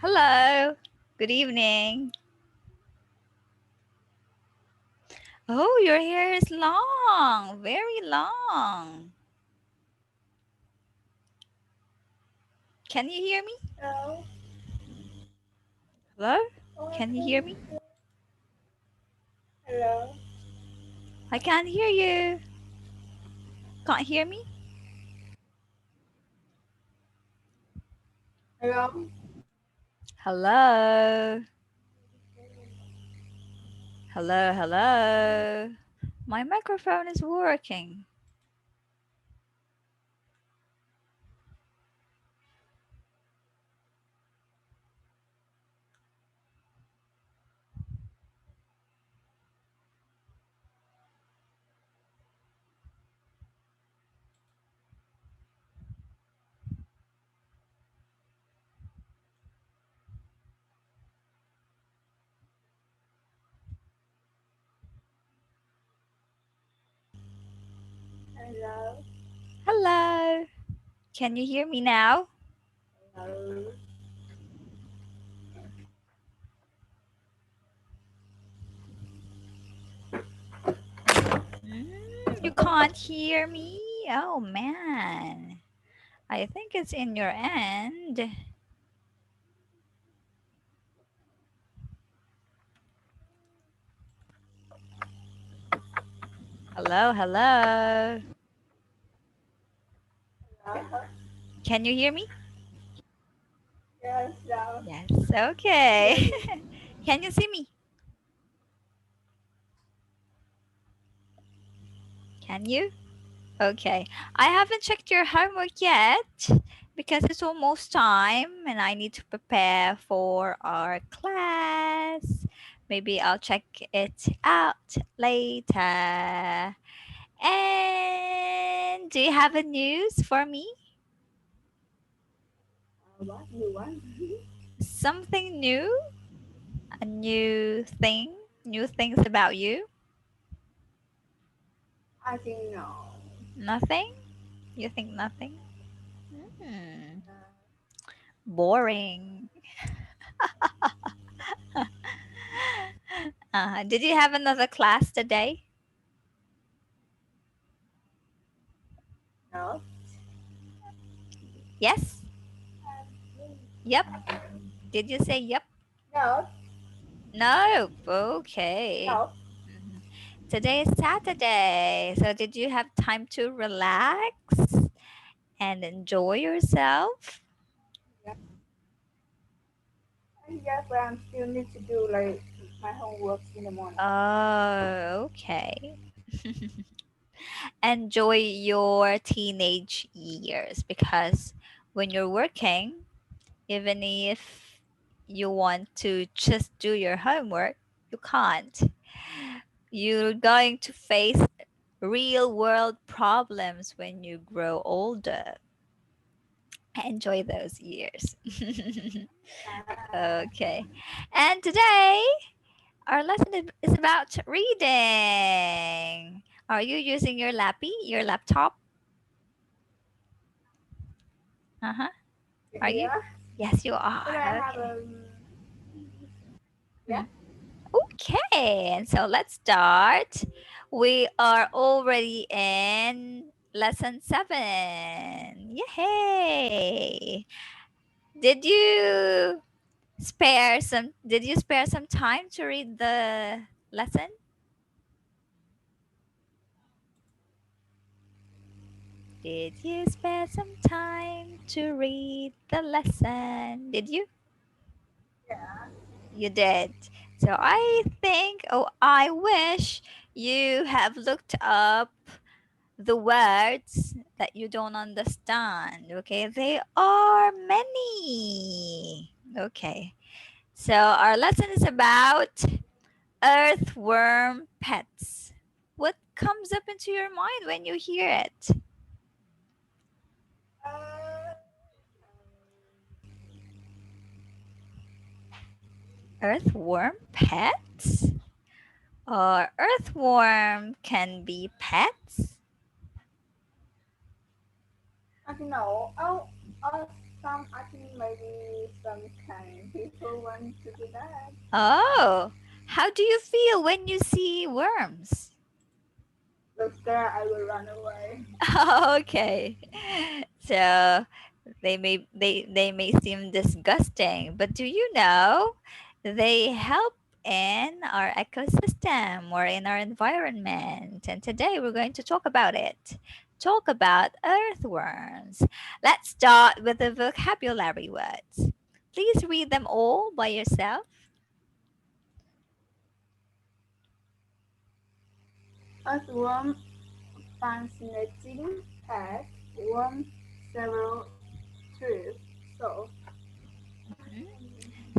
Hello. Good evening. Oh, your hair is long, very long. Can you hear me? Hello. Hello? Oh, I Can you hear can. me? Hello. I can't hear you. Can't hear me? Hello. Hello. Hello, hello. My microphone is working. Hello. Hello. Can you hear me now? Hello. You can't hear me? Oh man. I think it's in your end. Hello, hello. Hello. Can you hear me? Yes. Hello. Yes, okay. Yes. Can you see me? Can you? Okay. I haven't checked your homework yet because it's almost time and I need to prepare for our class. Maybe I'll check it out later. And do you have a news for me? What you want? Something new? A new thing? New things about you? I think no. Nothing? You think nothing? Hmm. Boring. Did you have another class today? No. Yes? Yep. Did you say yep? No. No. Okay. No. Mhm. Today is Saturday. So did you have time to relax and enjoy yourself? Yes. Yes, but I still need to do like my homework in the morning. Oh, okay. Enjoy your teenage years because when you're working, even if you want to just do your homework, you can't. You're going to face real world problems when you grow older. Enjoy those years. Okay. And today, our lesson is about reading. Are you using your lappy, your laptop? Uh-huh. Are you? Yeah. Yes, you But are. I have Okay. yeah. Okay, and so let's start. We are already in lesson 7. Yay! Did you spare some time to read the lesson? Did you spare some time to read the lesson? Did you? Yeah. You did. So I wish you have looked up the words that you don't understand. Okay, they are many. Okay, so our lesson is about earthworm pets. What comes up into your mind when you hear it? Uh, Earthworm pets? Or earthworm can be pets? I don't know. Oh, some, I think maybe some kind people want to do that. Oh, how do you feel when you see worms? But there I will run away. Okay. So they may seem disgusting, but do you know they help in our ecosystem or in our environment? And today we're going to talk about it. Talk about earthworms. Let's start with the vocabulary words. Please read them all by yourself. Earthworm, fascinating pet, worm, several trees. So, Mhm.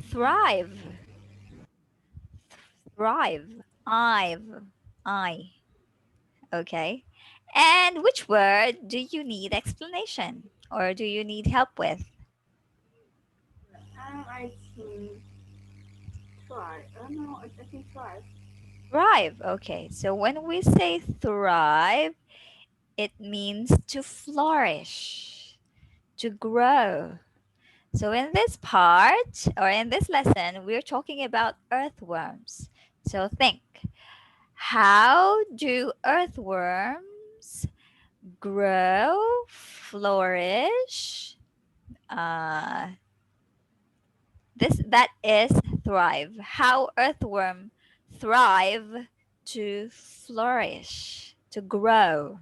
Thrive. Thrive. I've. I. Okay. And which word do you need explanation or do you need help with? I think try. Oh no, I think try. Thrive. Okay. So when we say thrive, it means to flourish, to grow. So in this part or in this lesson, we're talking about earthworms. So think, how do earthworms grow, flourish? Uh, that is thrive. How earthworm thrive to flourish, to grow.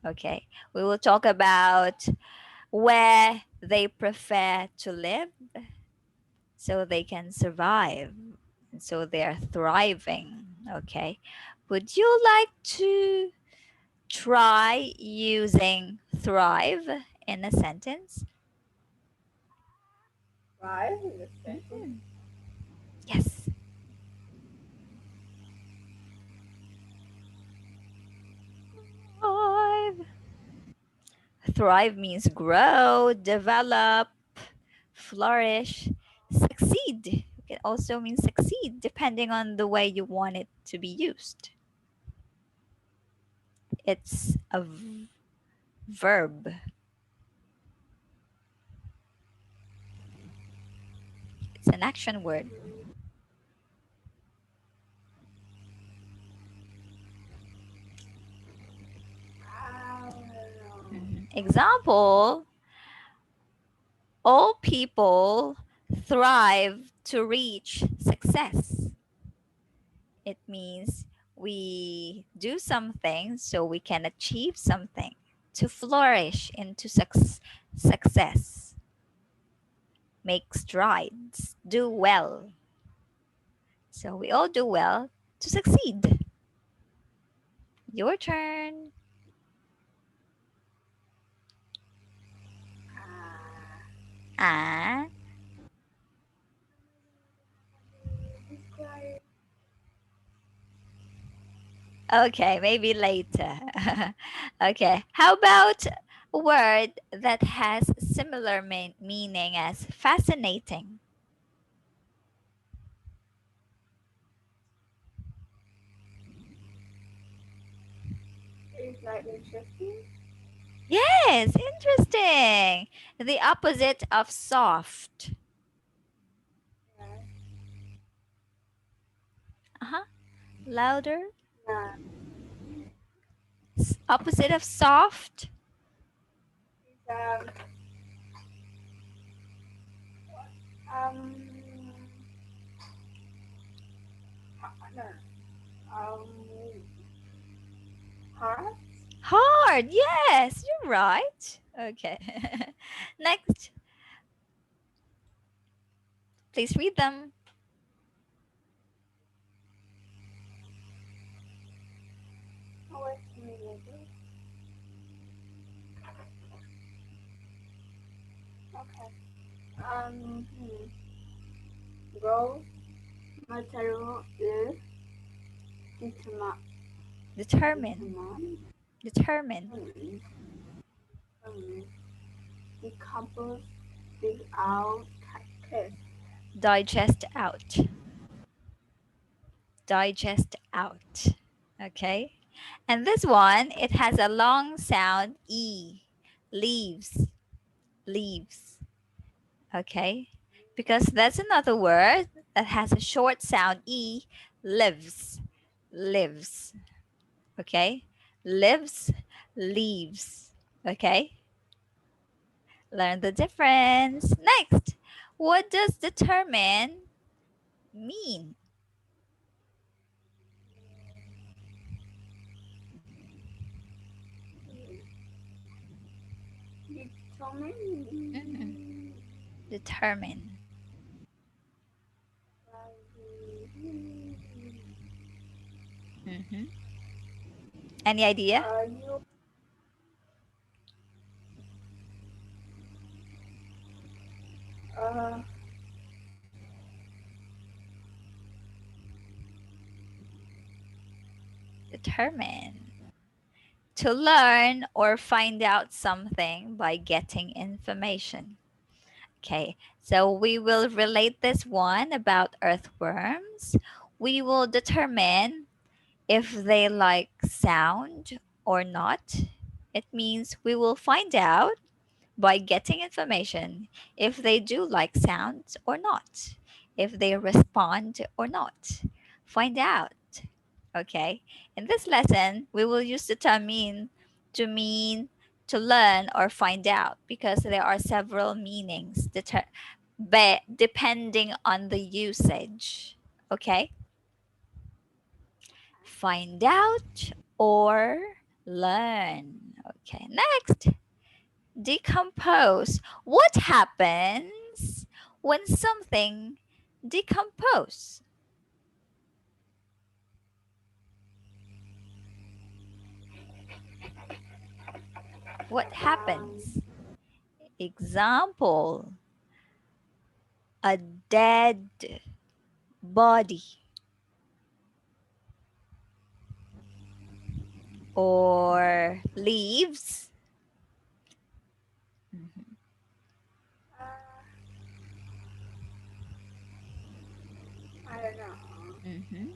Okay. We will talk about where they prefer to live so they can survive. So they're thriving. Okay. Would you like to try using thrive in a sentence? Try in the sentence. Mhm. Yes. Thrive. Thrive means grow, develop, flourish, succeed. It can also mean succeed depending on the way you want it to be used. It's a verb, it's an action word. I don't know. Mhm. Example, all people thrive to reach success. It means we do something so we can achieve something, to flourish into success, make strides, do well. So we all do well to succeed. Your turn. Ah, Ah, describe. okay, maybe later. Okay, how about a word that has similar meaning as fascinating? It's like interesting. Yes, interesting. The opposite of soft. Yeah. Uh-huh. Louder. Yeah. Opposite of soft. It's um no, um hard. Hard. Yes, you're right. Okay. Next, please read them. Oh, wait a minute. Okay. Growth material is determined. Determine. Determined. Determine. Determined. Um, decompose. Dig out. Test. Digest out. Digest out. Okay. And this one, it has a long sound E. Leaves. leaves. Okay? Because that's another word that has a short sound E, lives. Lives. Okay? Lives, leaves. Okay? Learn the difference. Next, what does determine mean? Mhm. Determine. Determine. Mhm. Any idea? You uh Determine. To learn or find out something by getting information. Okay, so we will relate this one about earthworms. We will determine if they like sound or not. It means we will find out by getting information if they do like sounds or not, if they respond or not. Find out. Okay. In this lesson, we will use the term mean to learn or find out because there are several meanings depending on the usage. Okay. Find out or learn. Okay. Next, decompose. What happens when something decompose? What um happens? Example, a dead body or leaves. Mhm, uh, I don't know. mhm.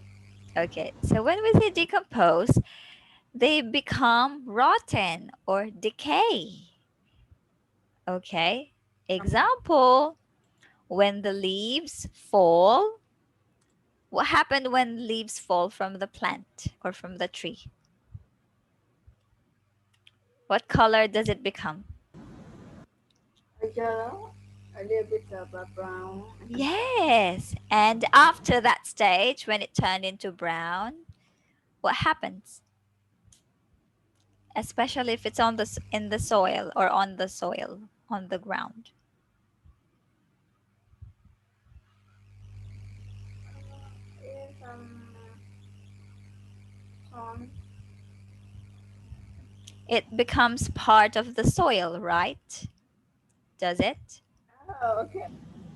Okay, so when we say decompose, they become rotten or decay. Okay, example, when the leaves fall. What happened when leaves fall from the plant or from the tree? What color does it become? A yellow, a little bit of a brown, I think so. Yes. And after that stage, when it turned into brown, what happens? Especially if it's in the soil or on the soil, on the ground. Is some It becomes part of the soil, right? Does it? oh okay.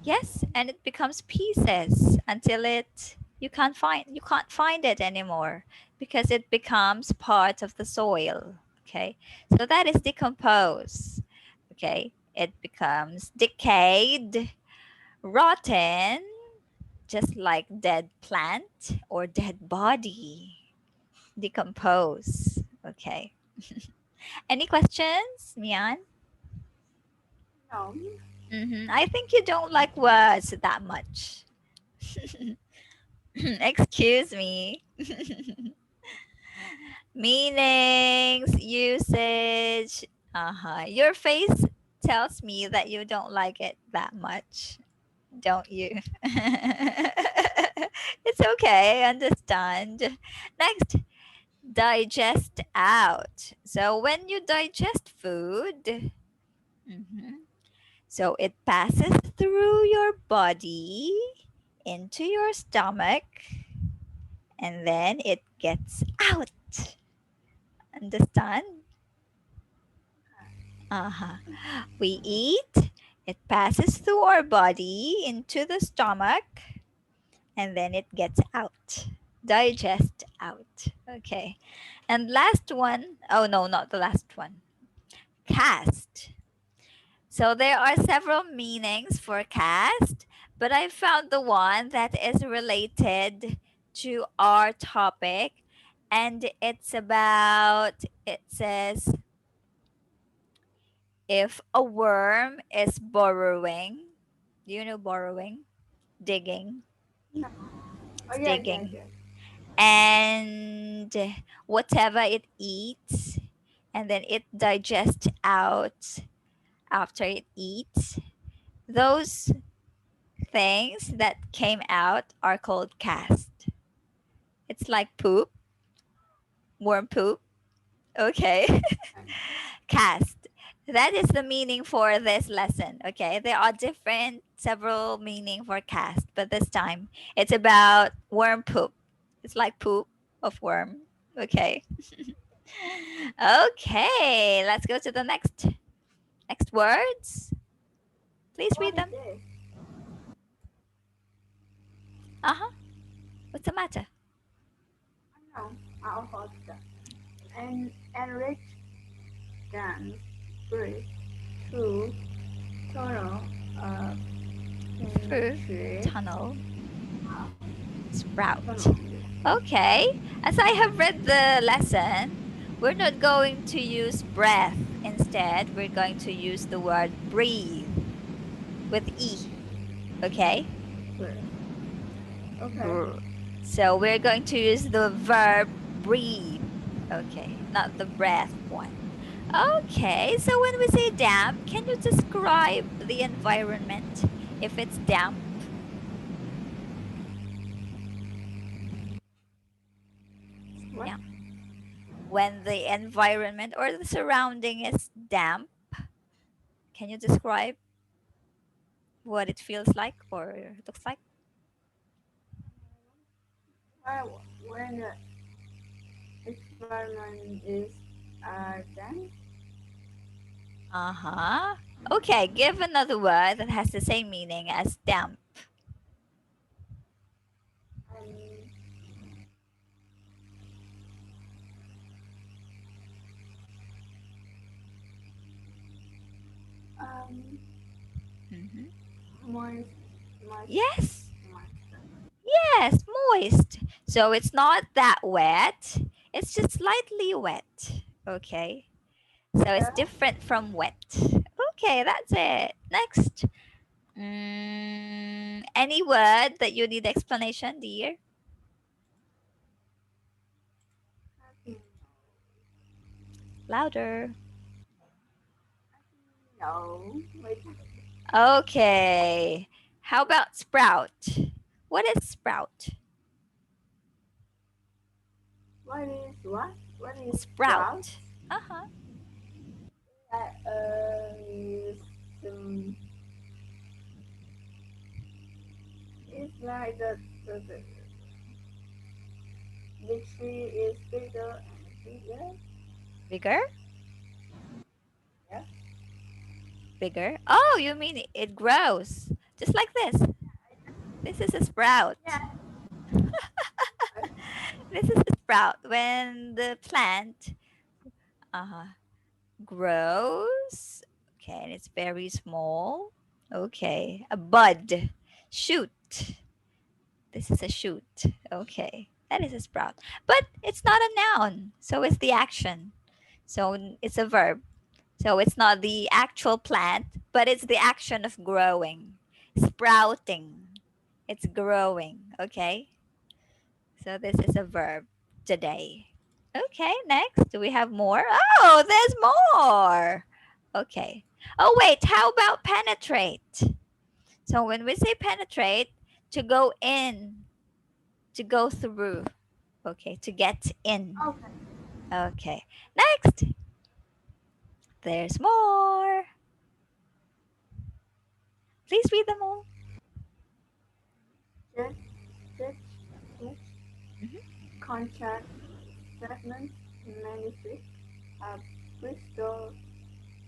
Yes, and it becomes pieces until it you can't find it anymore because it becomes part of the soil. Okay. So that is decompose. Okay. It becomes decayed, rotten, just like dead plant or dead body. Decompose. Okay. Any questions, Mian? No. I think you don't like words that much. Excuse me. Meanings, usage. Your face tells me that you don't like it that much, don't you? It's okay, I understand. Next, digest out. So when you digest food, mhm, so it passes through your body into your stomach and then it gets out. Understand? Uh-huh. We eat, it passes through our body into the stomach, and then it gets out. Digest out. Okay. And last one, oh no, not the last one. Cast. So there are several meanings for cast, but I found the one that is related to our topic, and it says If a worm is burrowing, do you know burrowing? Digging. No. Oh It's yes, yes, digging. yes. And whatever it eats, and then it digests out after it eats, those things that came out are called cast. It's like poop, worm poop. Okay. Cast. That is the meaning for this lesson. Okay. There are different, several meaning for cast, but this time it's about worm poop. It's like poop of worm. Okay. Okay. Let's go to the next words. Please What read is them. this? Uh huh. What's the matter? I know. I'll hold that. And enrich can breathe through tunnel uh Through into tunnel tunnel. sprout. Okay. As I have read the lesson, we're not going to use breath. Instead, we're going to use the word breathe with E. Okay? Breathe. Okay. Br- So we're going to use the verb breathe. Okay, not the breath one. Okay, so when we say damp, can you describe the environment if it's damp? What? Yeah. When the environment or the surrounding is damp, can you describe what it feels like or looks like? When the environment is damp, Uh-huh. Okay, give another word that has the same meaning as damp. um, um, Hmm. moist, moist, Yes. moist. Yes, moist. So it's not that wet. It's just slightly wet. Okay. So it's Yeah. different from wet. Okay, that's it. Next. Any word that you need explanation, dear? Mm, Louder. no. Wait. Okay. How about sprout? What is sprout? What is what? What is sprout? Sprout. Uh-huh. Is it's like the tree is bigger and bigger. Bigger? Yeah. Bigger? Oh, you mean it grows. Just like this. This is a sprout. Yeah. This is a sprout. When the plant uh, grows, okay, and it's very small. Okay, a bud. Shoot. This is a shoot. Okay, that is a sprout. But it's not a noun, so it's the action. So it's a verb. So it's not the actual plant, but it's the action of growing, sprouting. It's growing. Okay. So this is a verb today. Okay, next. Do we have more? Oh, there's more. Okay. Oh, wait. How about penetrate? So when we say penetrate, to go in, to go through. Okay, to get in. Okay. Okay. Next. There's more. Please read them all. Stretch, stretch, stretch. Mhm. Contract, statement, magnific, uh, Bristol,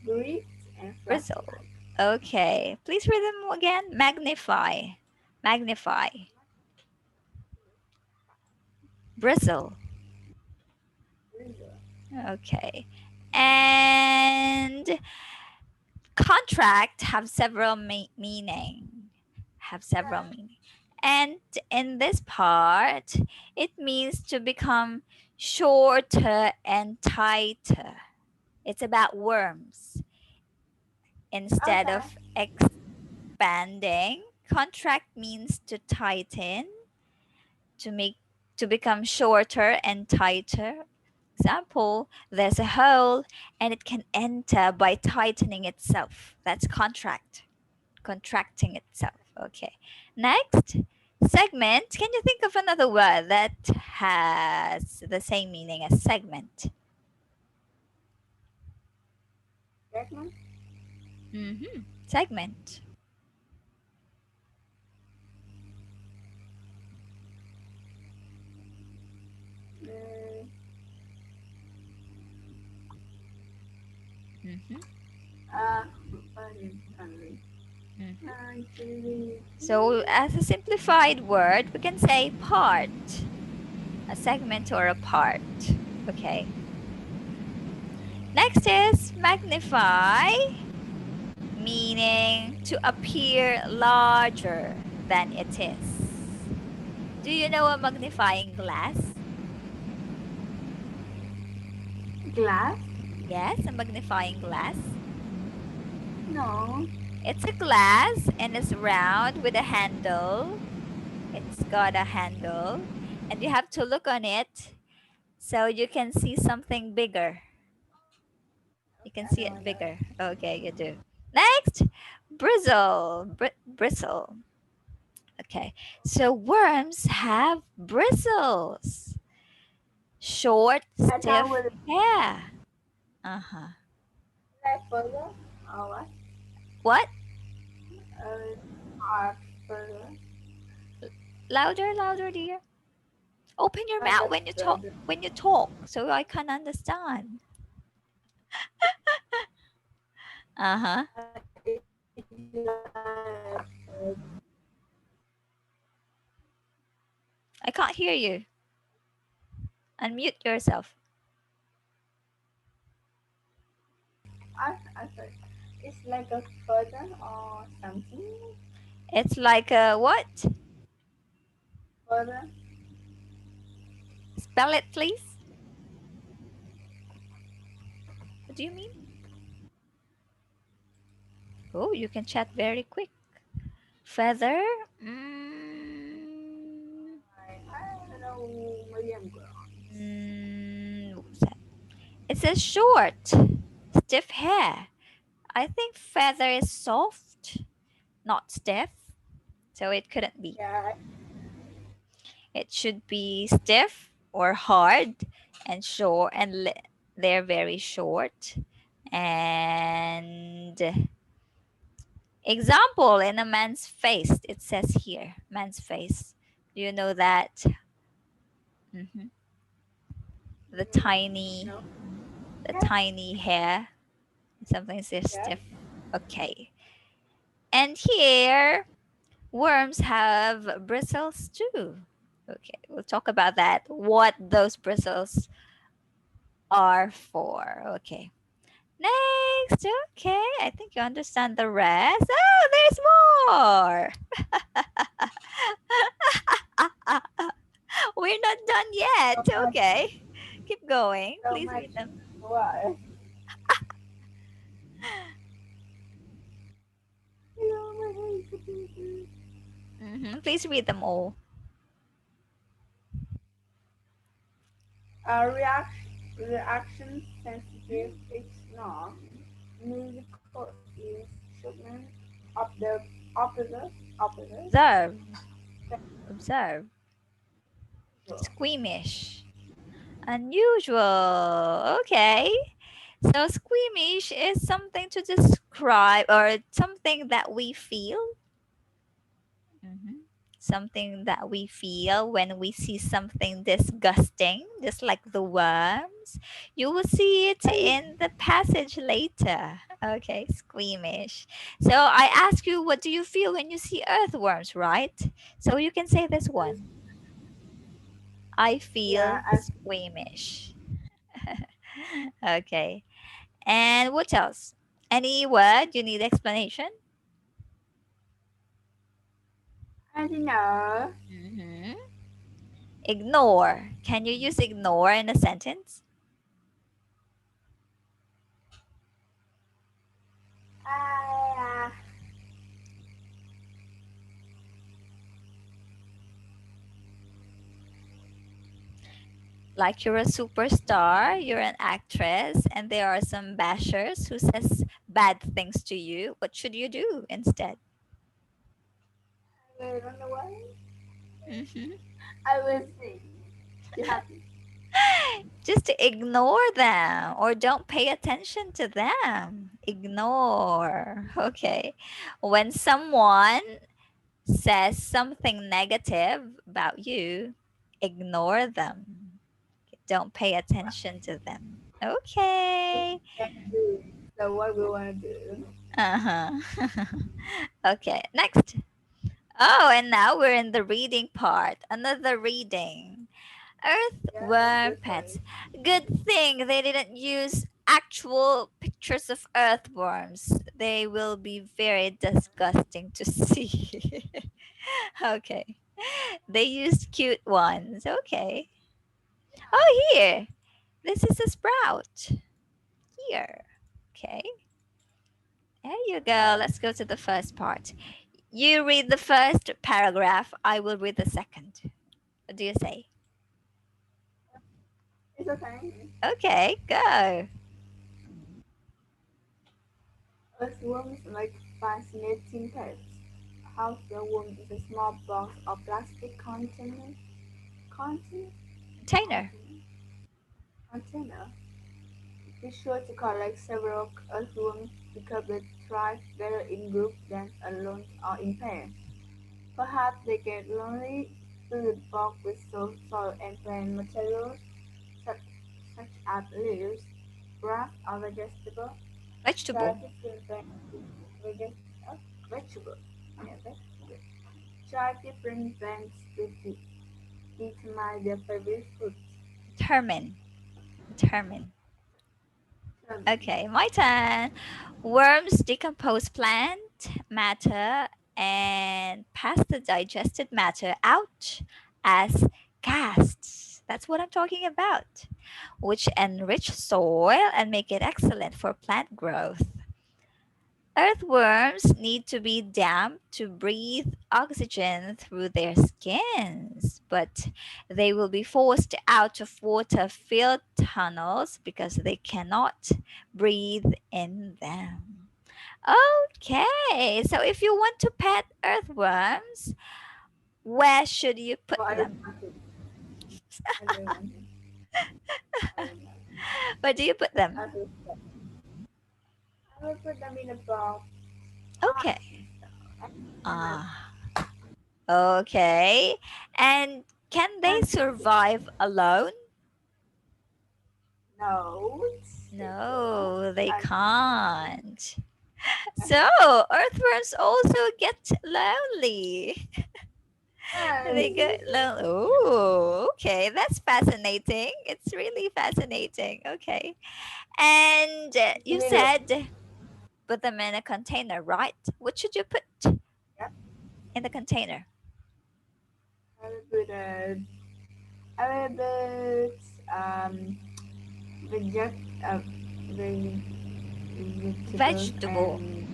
breathe, and Bristle. fluctuate. Okay. Please read them again. Magnify. Magnify. Bristle. Bristle. Okay. And contract have several meaning. Have several Yeah. meaning. And in this part, it means to become shorter and tighter. It's about worms. Instead Okay. of expanding, contract means to tighten, to make to become shorter and tighter. Example, there's a hole and it can enter by tightening itself. That's contract, contracting itself. Okay. Next, segment. Can you think of another word that has the same meaning as segment? Segment. Segment. Mm, Mm-hmm. uh, funny. Mm-hmm. Actually, So, as a simplified word, we can say part, a segment or a part. Okay. Next is magnify, meaning to appear larger than it is. Do you know a magnifying glass? glass? Yes, a magnifying glass. No. It's a glass and it's round with a handle. It's got a handle, and you have to look on it so you can see something bigger. You Okay, can I see know it that. bigger. Okay, you do. Next, bristle. Okay, so worms have bristles, short, I thought stiff with hair. Uh huh. like further. Or what? What? Uh, art further. Louder, louder, dear. Open your mouth when you talk. Understood. When you talk, so I can understand. Uh huh. It's like I can't hear you. Unmute yourself. I thought it's like a curtain or something. It's like a what? Further. Spell it, please. What do you mean? Oh, you can chat very quick. Feather? I don't know. Maybe I'm wrong. What's that? It says short, stiff hair. I think feather is soft, not stiff. So it couldn't be. Yeah. It should be stiff or hard and short, and they're very short. And example in a man's face, it says here, man's face. Do you know that? hmm The tiny, No. the Yes. tiny hair. Something says Yes. stiff. Okay. And here, worms have bristles too. Okay, we'll talk about that. What those bristles are for. Okay. Next. Okay, I think you understand the rest. Oh, there's more. We're not done yet. So much. Okay. Keep going. So Please much. read them. Why? Please read them all. Reaction sensitive. It's not. Musical is shipment of the opposite Observe. Observe. Squeamish. Unusual. Okay. So squeamish is something to describe or something that we feel. Mhm. Something that we feel when we see something disgusting, just like the worms. You will see it in the passage later. Okay, squeamish. So I ask you, what do you feel when you see earthworms, right? So you can say this one. I Yeah, feel I squeamish. Okay. And what else? Any word you need explanation? I don't know. hmm Ignore. Can you use ignore in a sentence? Like you're a superstar, you're an actress, and there are some bashers who says bad things to you. What should you do instead? I will run away. Mhm. I will sing. Be happy. Just to ignore them or don't pay attention to them. Ignore. Okay. When someone says something negative about you, ignore them. Don't pay attention to them. We Okay. can do it. So what we want to do? Uh-huh. Okay, next. Oh, and now we're in the reading part. Another reading. Yeah, I'm Earthworm so pets. sorry. Good thing they didn't use actual pictures of earthworms. They will be very disgusting to see. Okay. They used cute ones. Okay. Oh, here. This is a sprout. Here. Okay. There you go. Yeah, Let's go to the first part. You read the first paragraph. I will read the second. What do you say? it's okay. Okay, go. Earthworms like fascinating pets. House worm is a small box or plastic container, Container. container, container. Be sure to collect several earthworms because they thrive better in groups than alone or in pairs. Perhaps they get lonely, fill the box with soil and plant materials such, such as leaves, grass, or vegetables. Try Vegetable. to prevent veget- uh, vegetables. Yeah, vegetables. Try different plants to determine their favorite food. Determine. Determine. Determine. Okay, my turn. Worms decompose plant matter and pass the digested matter out as casts. That's what I'm talking about, which enrich soil and make it excellent for plant growth. Earthworms need to be damp to breathe oxygen through their skins, but they will be forced out of water filled tunnels because they cannot breathe in them. Okay, so if you want to pet earthworms, where should you put Well, I don't them? want to. I don't want to. I don't know. Where do you put them? I will, I will put them in a box, Okay. pots and stuff. And I Ah, okay. And can they can't survive alone? no, they don't. No, they I, can't. So, earthworms also get lonely. They get yes. lonely. Oh, okay. That's fascinating. It's really fascinating. Okay. And Give you me the. said put them in a container, right? What should you put Yeah, in the container? I will put I will put veget uh, ve- vegetable Vegetable. and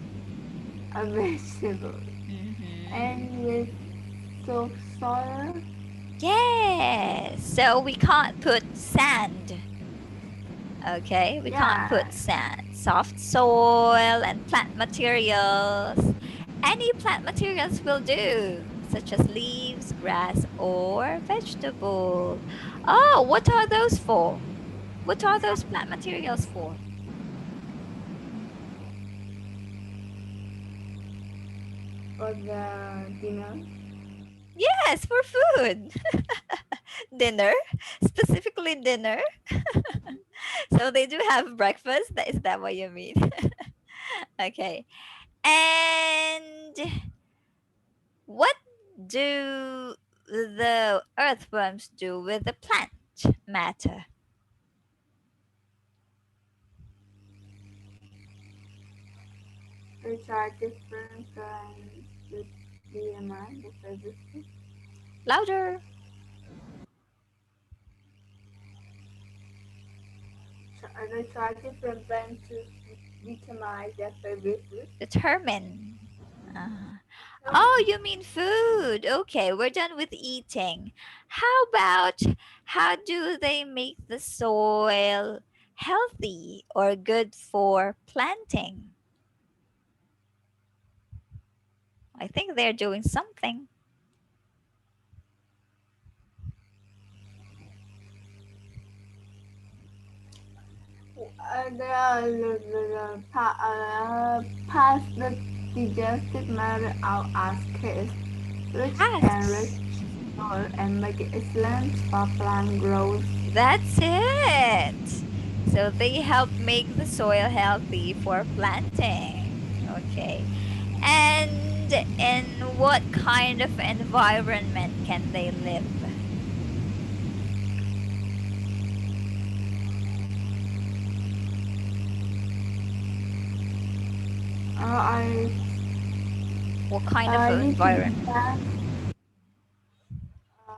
a vegetable Mm-hmm. and with soil. Yes. So we can't put sand. Okay, we can't Yeah, put sand, soft soil, and plant materials. Any plant materials will do, such as leaves, grass, or vegetable. Oh, what are those for? What are those plant materials for? for the dinner. Yes, for food. Dinner, specifically dinner. So they do have breakfast. Is that what you mean? Okay. And what do the earthworms do with the plant matter? We try different kinds to be a man if I visit. Louder. I try different plants to determine their favorite food. Determine. Uh-huh. Oh, you mean food. Okay, we're done with eating. How about how do they make the soil healthy or good for planting? I think they're doing something. pass the digestive matter out as caste, which enrich Yes, soil and make it excellent for plant growth. that's it. So they help make the soil healthy for planting. Okay. And in what kind of environment can they live? I What kind of need to environment? depend. Uh,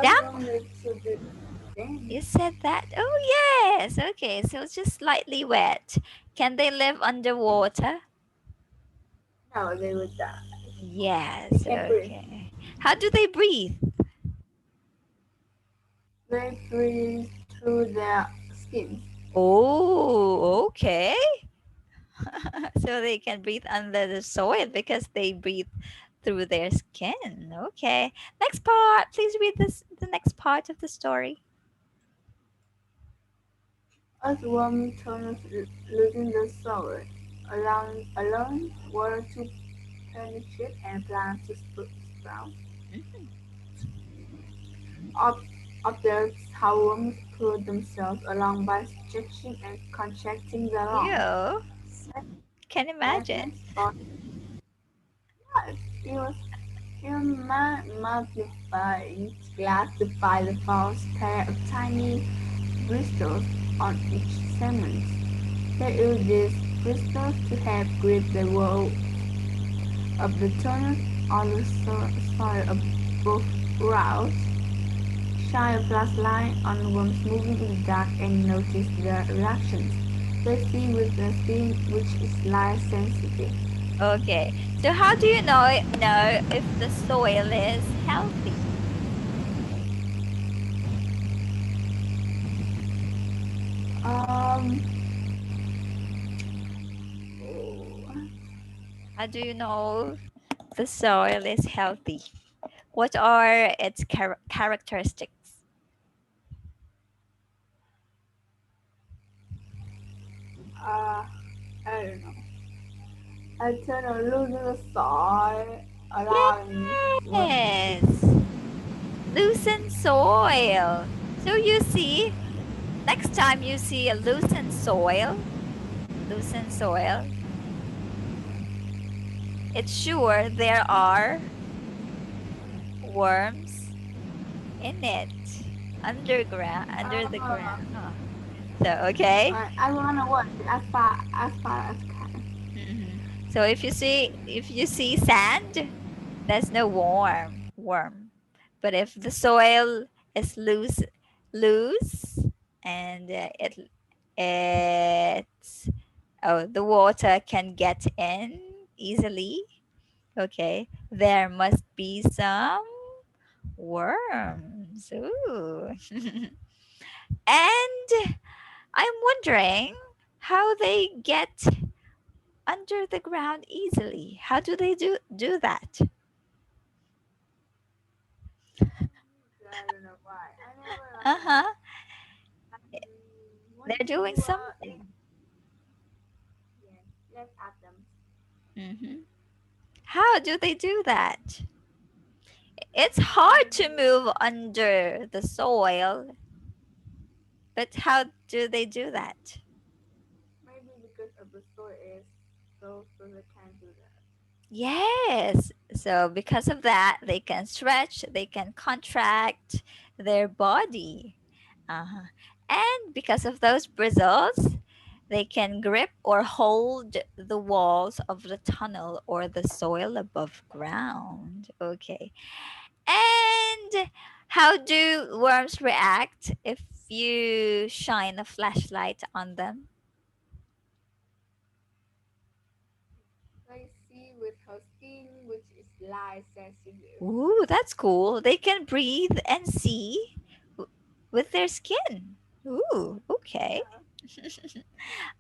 Damp? Earthworm need to be damp. You said that? Oh, yes. Okay, so it's just slightly wet. Can they live underwater? No, they would die. They Yes. can't breathe. Okay. How do they breathe? They breathe through their skins. Oh, okay. So they can breathe under the soil because they breathe through their skin. Okay. Next part. Please read this the next part of the story. Earthworm turns losing the soil, allowing water to penetrate and plants to sprout. Mhm. Ob- Objects how worms pull themselves along by stretching and contracting their lungs. You Set can imagine. magnets for life. Magnifying glass to find the false pair of tiny bristles on each segment. They use these bristles to help grip the wall of the tunnel on the soil above routes. Shine a flashlight on worms moving in the dark and notice their reactions. They see with the skin which is light sensitive. Okay. So how do you know if the soil is healthy? Um, oh, How do you know the soil is healthy? What are its characteristics? uh, I don't know. I turn on losing the soil, allowing worms to. Yes. Loosen soil. So you see, next time you see a loosened soil, it's sure there are worms in it under the Uh, ground. So okay. I wanna watch it as far as can. Mhm. So if you see sand, there's no worm. But if the soil is loose and it's the water can get in easily, okay, there must be some worms. Ooh. And I'm wondering how they get under the ground easily. How do they do that? I don't know why. I never learned Uh-huh. that. What They're do doing you something. yeah, let's ask them. Hmm. How do they do that? It's hard to Maybe move under the soil, but how do they do that? maybe because of the soil is so they can't do that. Yes. So because of that, they can stretch, they can contract their body. Uh-huh. And because of those bristles, they can grip or hold the walls of the tunnel or the soil above ground. Okay. And how do worms react if you shine a flashlight on them? They Light sensitive. Ooh, that's cool. They can breathe and see w- with their skin. Ooh, okay. Yeah.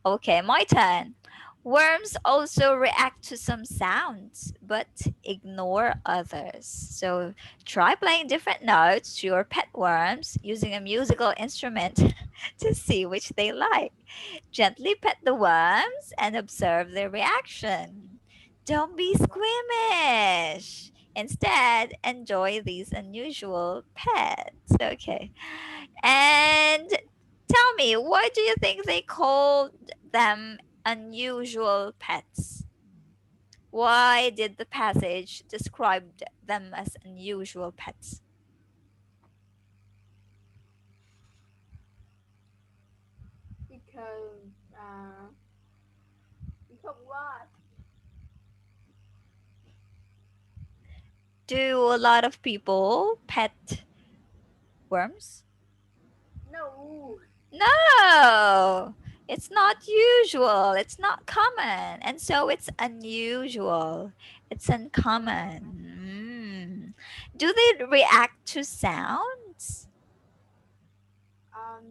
Okay, my turn. Worms also react to some sounds but ignore others. So try playing different notes to your pet worms using a musical instrument to see which they like. Gently pet the worms and observe their reaction. Don't be Okay. squeamish. Instead, enjoy these unusual pets. Okay. And tell me, why do you think they called them unusual pets? Why did the passage describe them as unusual pets? Because uh, because what? Do a lot of people pet worms? No. No, it's not usual. It's not common. And so it's unusual. It's Oh. uncommon. Do they react to sounds? Um.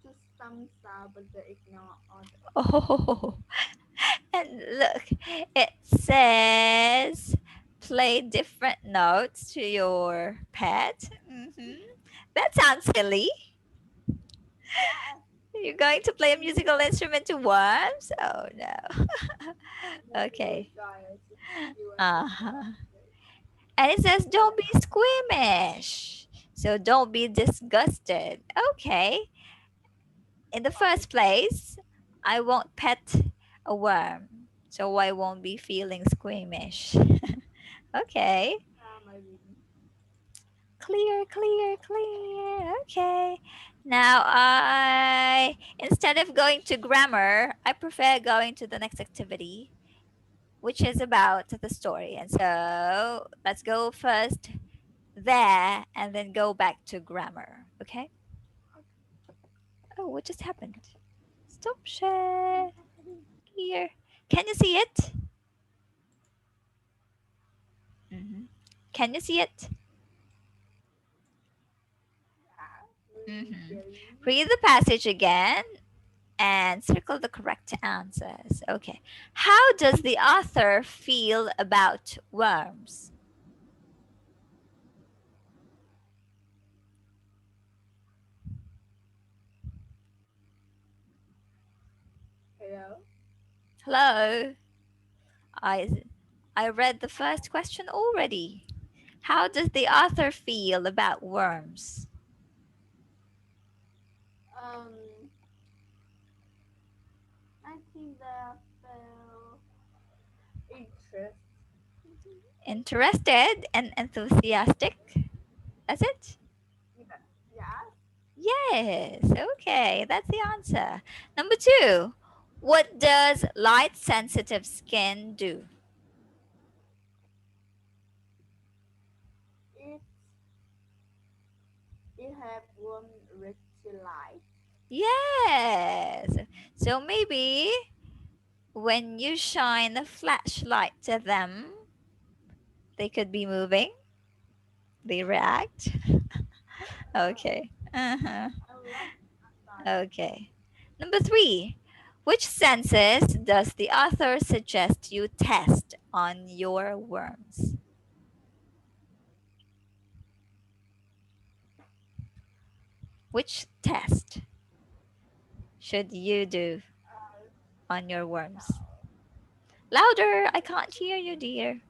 To some sound, but they ignore others. Oh, and look, it says play different notes to your pet. That sounds silly. Yeah. You're going to play a musical instrument to worms? Oh no. Maybe we'll Okay. try it to see what Uh-huh. they And it says what don't they be squeamish. So don't be disgusted. Okay. In the are. first place, I won't pet a worm. So I won't be feeling squeamish. Okay. Maybe. Clear, clear, clear. Okay. Now I instead of going to grammar, I prefer going to the next activity, which is about the story. And so let's go first there and then go back to grammar. Okay? Oh, what just happened? Stop share. Here. Can you see it? hmm Can you see it? Yeah. We hmm can. Read the passage again and circle the correct answers. Okay. How does the author feel about worms? Hello. Hello. I I read the first question already. How does the author feel about worms? Um. I think that felt interest. Interested and enthusiastic? That's it? Yeah. Yeah. Yes. Okay, that's the answer. Number two, what does light sensitive skin do? It it have one rich light. Yes. So maybe when you shine a flashlight to them, they could be moving, they react. Oh, Okay. Uh-huh. I like that. Okay. Number three, which senses does the author suggest you test on your worms? Which test should you do on your worms? Now Louder, I can't hear you, dear.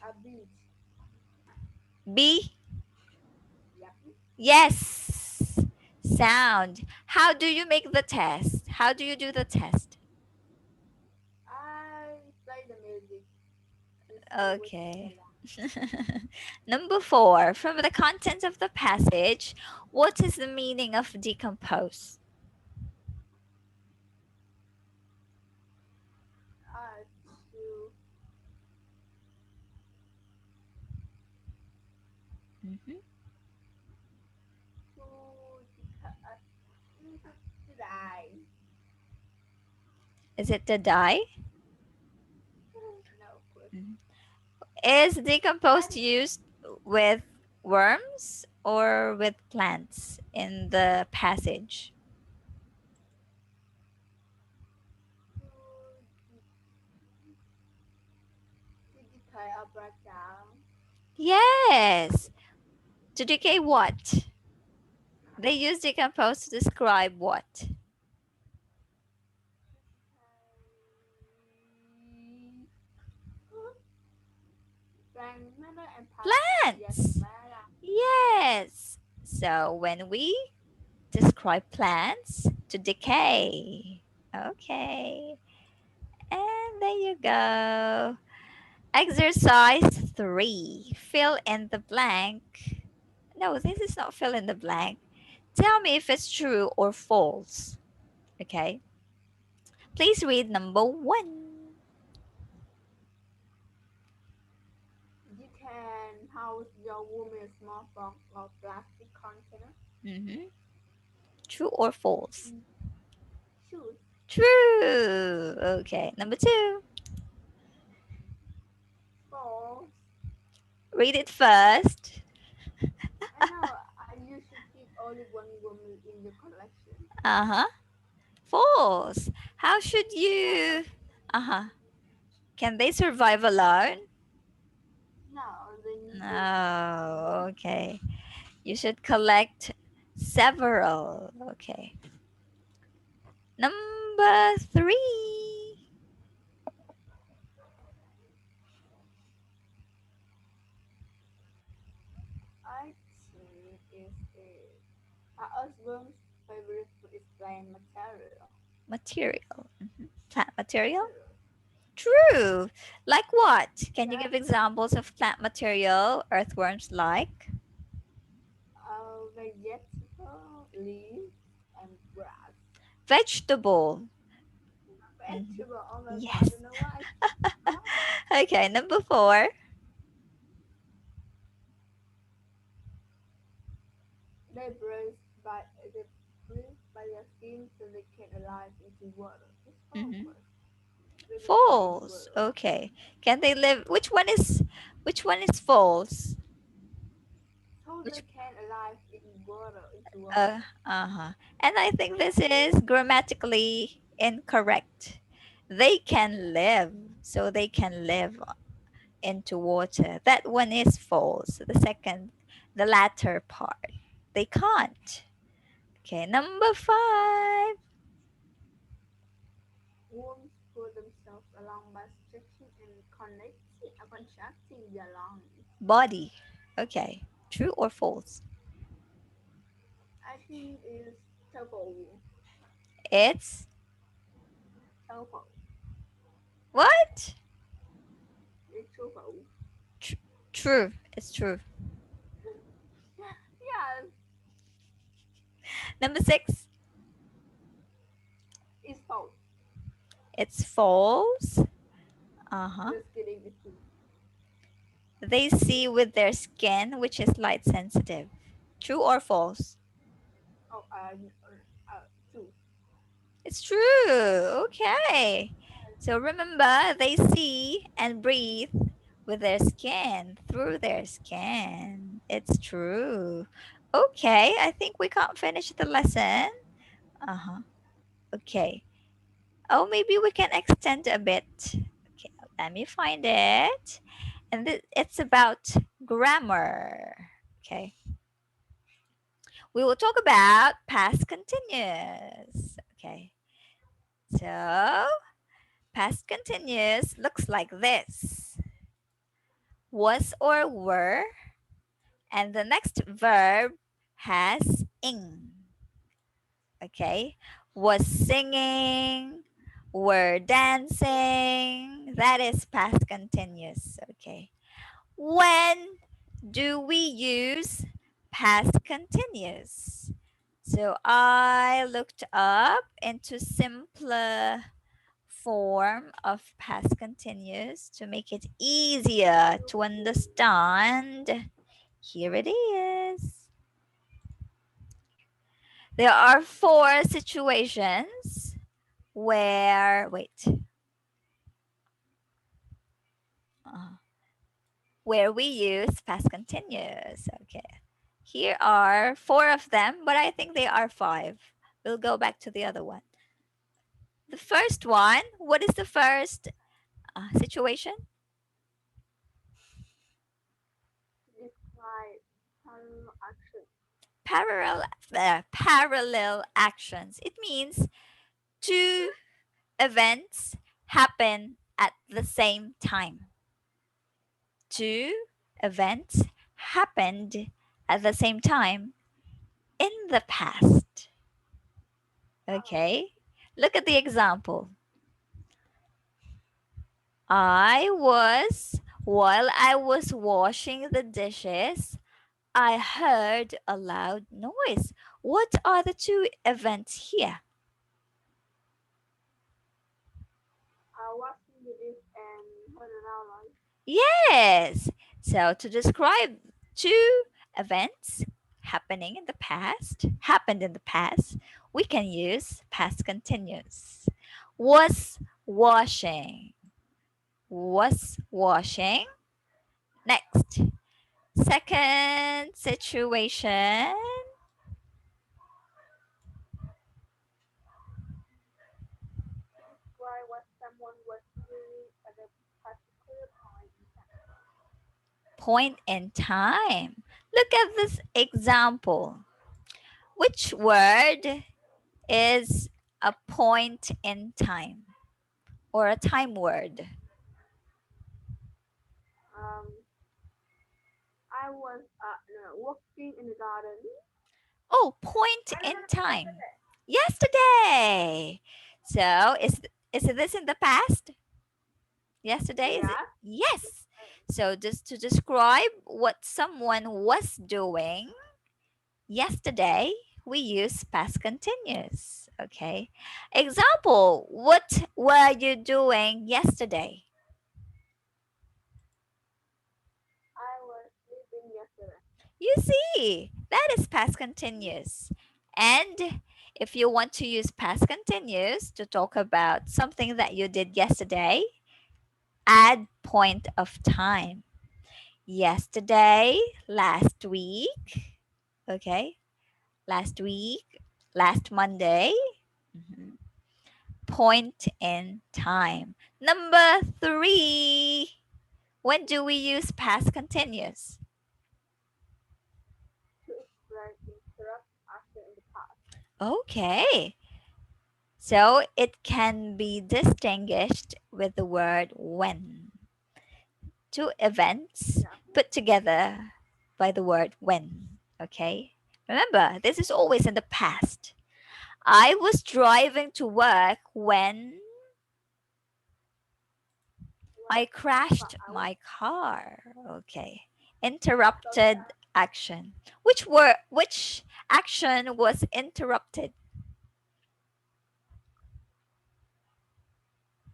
a bit. B. Yep. Yes. Sound. How do you make the test? How do you do the test? I play the music to see which they Okay. like. Number four, from the content of the passage, what is the meaning of decompose? Uh, to Mhm. to to die. Is it to die? No question. Mhm. Is decomposed And used with worms or with plants in the passage? to decay or break down, Yes. To decay what? They use decompose to describe what? plant matter and particles. Yes, Plants. matter. Yes. So when we describe plants to decay. Okay. And there you go. Exercise 3. Fill in the blank. No, this is not fill in the blank. Tell me if it's true or false. Okay. Please read number 1. You can house your room in a small box or plastic container. Mm-hmm. True or false? Mm, shoes, True. Okay. Number 2. balls. Read it first. I know you should keep only one room in your collection. Uh huh. False. How should No, you? Uh huh. Can they survive alone? no, they need groups. No. Okay. You should collect several. Okay. Number 3. I think a husband's favorite food is plant material. Material. Plant material? True. True. Like what? Can you Yeah, give examples of plant material earthworms like? vegetable, leaves, and grass. Vegetable. Mhm. Vegetable. Oh my god, I Yes. don't know why. Ah, Okay, number 4. they bruise by they bruise by their skin so they can alive into water. It's Hmm. over. They will live in False. water. Okay. Can they live? Which one is false? So Which they can alive in water into water. uh-huh. And I think this is grammatically incorrect. They can live, so they can live into water. That one is false. The latter part. They can't. Okay, number 5. Worms pull themselves along by stretching and contracting their lungs. Body. Okay. True or false? I think it's tofu. It's Tofu. what? It's tofu. Tr- True. It's true. Yes, Number 6. it's false. It's false. Uh-huh. Just kidding, it's true. They see with their skin, which is light sensitive. True or false? Oh, true. It's true. Okay. So remember, they see and breathe with their skin, through their skin. It's true. Okay, I think we can't finish the lesson. Uh-huh. Okay. Oh, maybe we can extend a bit. Okay, let me find it. And it's about grammar. Okay. We will talk about past continuous. Okay. So, past continuous looks like this: was or were, and the next verb has ing. Okay. Was singing, were dancing. That is past continuous. Okay. When do we use past continuous? So I looked up into simpler form of past continuous to make it easier to understand. Here it is. There are 4 situations where, wait, uh, where we use past continuous. Okay. Here are four of them, but I think they are five. We'll go back to the other one. The first one, what is the first situation? Describe parallel action. Parallel actions. It means two events happen at the same time. Two events happened at the same time in the past. Oh, Okay, look at the example. While I was washing the dishes, I heard a loud noise. What are the two events here? watching the dish and heard an outline. Yes. So to describe two events happened in the past, we can use past continuous. Was washing. Was washing. Next. Second situation. Describe what someone was doing at a particular point in time. Point in time. Look at this example. Which word is a point in time or a time word? Um, I was no, walking in the garden. Oh, point I in remember time. yesterday. Yesterday. So is this in the past? Yesterday is it? Yeah. Yes. So just to describe what someone was doing yesterday, we use past continuous. Okay. Example, what were you doing yesterday? I was sleeping yesterday. You see, that is past continuous. And if you want to use past continuous to talk about something that you did yesterday, add point of time. Yesterday, last week, okay, last week, last Monday, mhm, point in time. Number three, when do we use past continuous? To explain interrupt action in the past. Okay, so it can be distinguished with the word when. Two events Yeah. put together by the word when. Okay? Remember, this is always in the past. I was driving to work when I crashed I was my car. Okay. so Interrupted action. Which action was interrupted?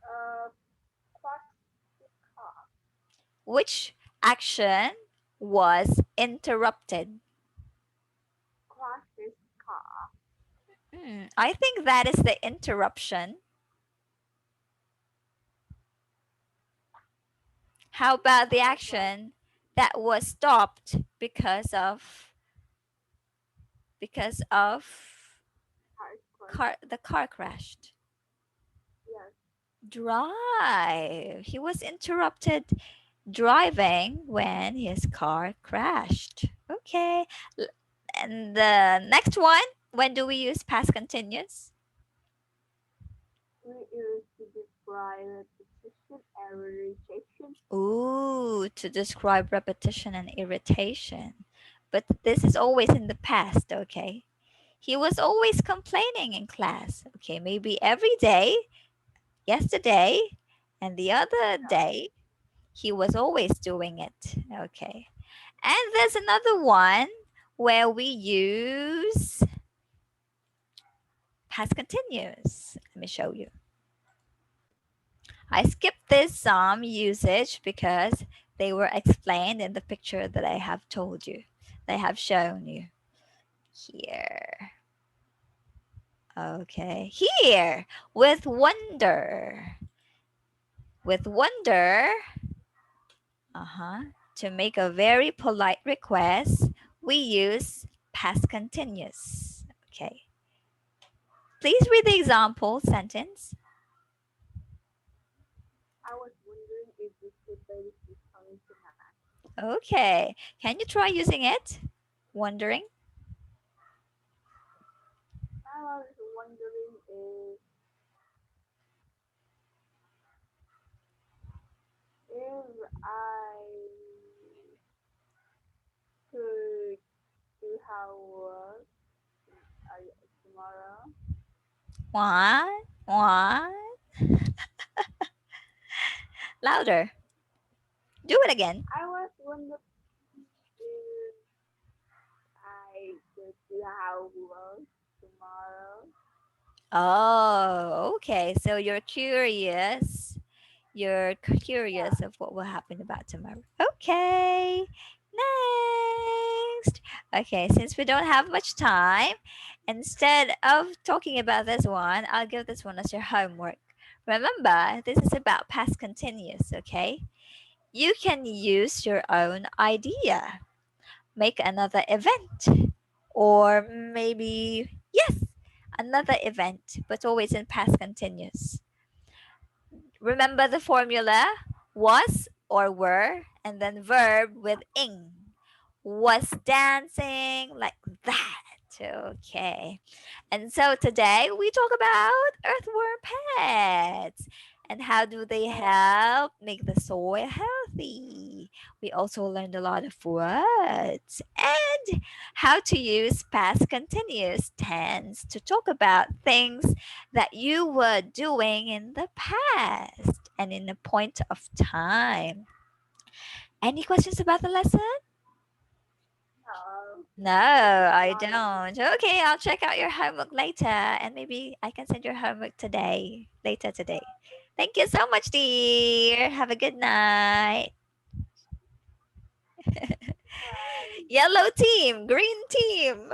uh crash his car. Which action was interrupted? Crash his car. I think that is the interruption. How about the But action that was stopped because of car is crash. car crashed? Yes. Drive. He was interrupted driving when his car crashed. Okay. L- And the next one, when do we use past continuous? We use to describe repetition and irritation. Ooh, to describe repetition and irritation. But this is always in the past, okay? He was always complaining in class. Okay, maybe every day, yesterday, and the other Yeah. day, he was always doing it. Okay. And there's another one where we use past continuous. Let me show you. I skipped this usage because they were explained in the picture that I have told you, that I have shown you here. Okay, here with wonder. With wonder, uh huh. To make a very polite request, we use past continuous. Okay. Please read the example sentence. I was wondering if the strawberries is coming tonight. Okay. Can you try using it? Wondering? I was wondering if I could do how work tomorrow. What? What? Louder. Do it again. I was wondering if I could do how work tomorrow. Oh, okay. So you're curious. You're Yeah. curious of what will happen about tomorrow. Okay. Next. Okay, since we don't have much time, instead of talking about this one, I'll give this one as your homework. Remember, this is about past continuous, okay? You can use your own idea. Make another event. Or maybe, yes, another event, but always in past continuous. Remember the formula? Was or were, and then verb with ing. Was dancing like that. Okay. And so today we talk about earthworm pets and how do they help make the soil healthy. We also learned a lot of words and how to use past continuous tense to talk about things that you were doing in the past and in a point of time. Any questions about the lesson? No, No, I none. don't. Okay, I'll check out your homework later and maybe I can send your homework today, later today. Thank you so much, dear. Have a good night. Bye. Yellow team, green team.